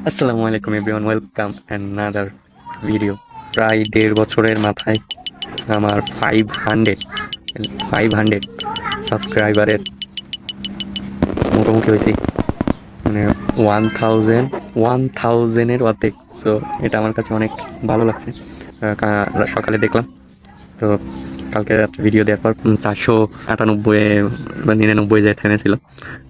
আসসালামু আলাইকুম everyone, welcome another video. প্রায় 1.5 বছরের মাথায় আমার 500 সাবস্ক্রাইবারের মুখোমুখি হয়েছি, মানে 1000-1000-এর অর্ধেক। সো এটা আমার কাছে অনেক ভালো লাগছে। সকালে দেখলাম, তো কালকে রাত্রে ভিডিও দেওয়ার পর 498 বা 99 যায় থেমেছিল।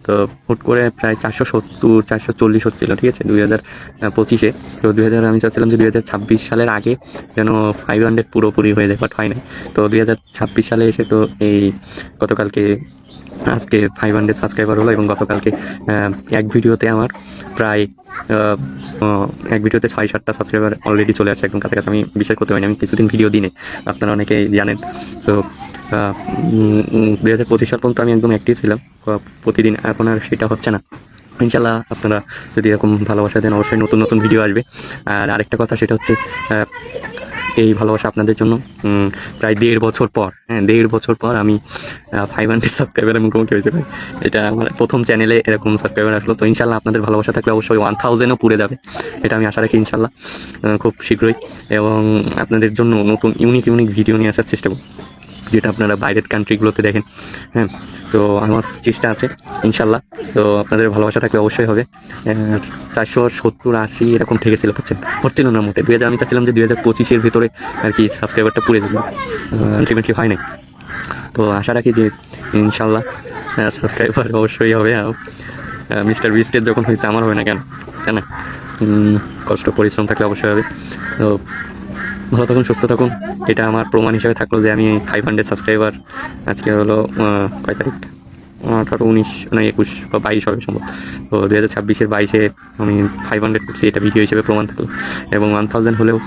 তো হুট করে প্রায় 470-440 হচ্ছিল, ঠিক আছে, 2025-এ। তো আমি চাচ্ছিলাম যে 2026 সালের আগে যেন 500 পুরোপুরি হয়ে যায়, বাট হয় নাই। তো 2026 সালে এসে তো এই আজকে 500 সাবস্ক্রাইবার হলো, এবং গতকালকে এক ভিডিওতে আমার প্রায় এক ভিডিওতে 6-7টা সাবস্ক্রাইবার অলরেডি চলে আসছে, একদম কাছাকাছি। আমি বিশ্বাস করতে পারিনি, আমি কিছুদিন ভিডিও দিনে, আপনারা অনেকেই জানেন। তো 2025 সাল পর্যন্ত আমি একদম অ্যাক্টিভ ছিলাম প্রতিদিন, এখন আর সেটা হচ্ছে না। ইনশাল্লাহ আপনারা যদি এরকম ভালোবাসা দেন, অবশ্যই নতুন নতুন ভিডিও আসবে। আর আরেকটা কথা, সেটা হচ্ছে এই ভালোবাসা আপনাদের জন্য প্রায় 1.5 বছর পর, 1.5 বছর পর আমি 500 সাবস্ক্রাইবারের মুখোমুখি হয়েছে ভাই। এটা আমার প্রথম চ্যানেলে এরকম সাবস্ক্রাইবার আসলো। তো ইনশাল্লাহ আপনাদের ভালোবাসা থাকলে অবশ্যই 1000-ও পুরে যাবে, এটা আমি আশা রাখি ইনশাল্লাহ খুব শীঘ্রই। এবং আপনাদের জন্য নতুন ইউনিক ভিডিও নিয়ে আসার চেষ্টা করব, যেটা আপনারা বাইরের কান্ট্রিগুলোতে দেখেন। হ্যাঁ, তো আমার চেষ্টা আছে ইনশাল্লাহ। তো আপনাদের ভালোবাসা থাকলে অবশ্যই হবে। 470-80 এরকম ঠেকেছিল, হচ্ছিল না মোটে। আমি চাচ্ছিলাম যে 2025-এর ভিতরে আর কি সাবস্ক্রাইবারটা পুড়ে দেবো, আলটিমেটলি হয় নাই। তো আশা রাখি যে ইনশাল্লাহ সাবস্ক্রাইবার অবশ্যই হবে। মিস্টার বিস্টের যখন হয়েছে, আমার হবে না কেন, তাই না? কষ্ট পরিশ্রম থাকলে অবশ্যই হবে। তো ভালো থাকুন, সুস্থ থাকুন। এটা আমার প্রমাণ হিসেবে থাকলো যে আমি 500 সাবস্ক্রাইবার, আজকে হলো কয় তারিখ, 18, 19 না 21 বা 22 হবে সম্ভব। তো 2026-এর 22-এ আমি 500 করছি, এটা ভিডিও হিসেবে প্রমাণ থাকলো। এবং 1000 হলেও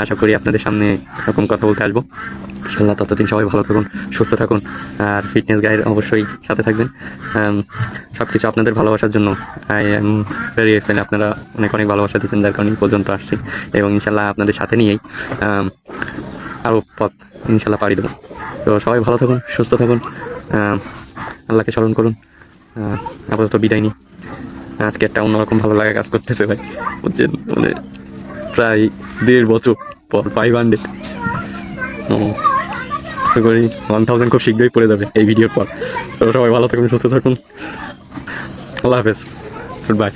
আশা করি আপনাদের সামনে এরকম কথা বলতে আসবো ইনশাল্লাহ। ততদিন সবাই ভালো থাকুন, সুস্থ থাকুন, আর ফিটনেস গাইড অবশ্যই সাথে থাকবেন। সব কিছু আপনাদের ভালোবাসার জন্য। আই এম ভেরি এক্সাইটেড, আপনারা অনেক ভালোবাসা দিচ্ছেন, যার কারণে পর্যন্ত আসছি। এবং ইনশাল্লাহ আপনাদের সাথে নিয়েই আরও পথ ইনশাল্লাহ পাড়ি দেবো। তো সবাই ভালো থাকুন, সুস্থ থাকুন, আল্লাহকে স্মরণ করুন। আপাতত বিদায় নিই। আজকে একটা অন্যরকম ভালো লাগা কাজ করতেছে ভাই, বুঝছেন? মানে প্রায় 1.5 বছর পর 500, আশা করি 1000 খুব শীঘ্রই পড়ে যাবে এই ভিডিওর পর। তো সবাই ভালো থাকুন, সুস্থ থাকুন, আল্লাহ হাফেজ, গুড বাই।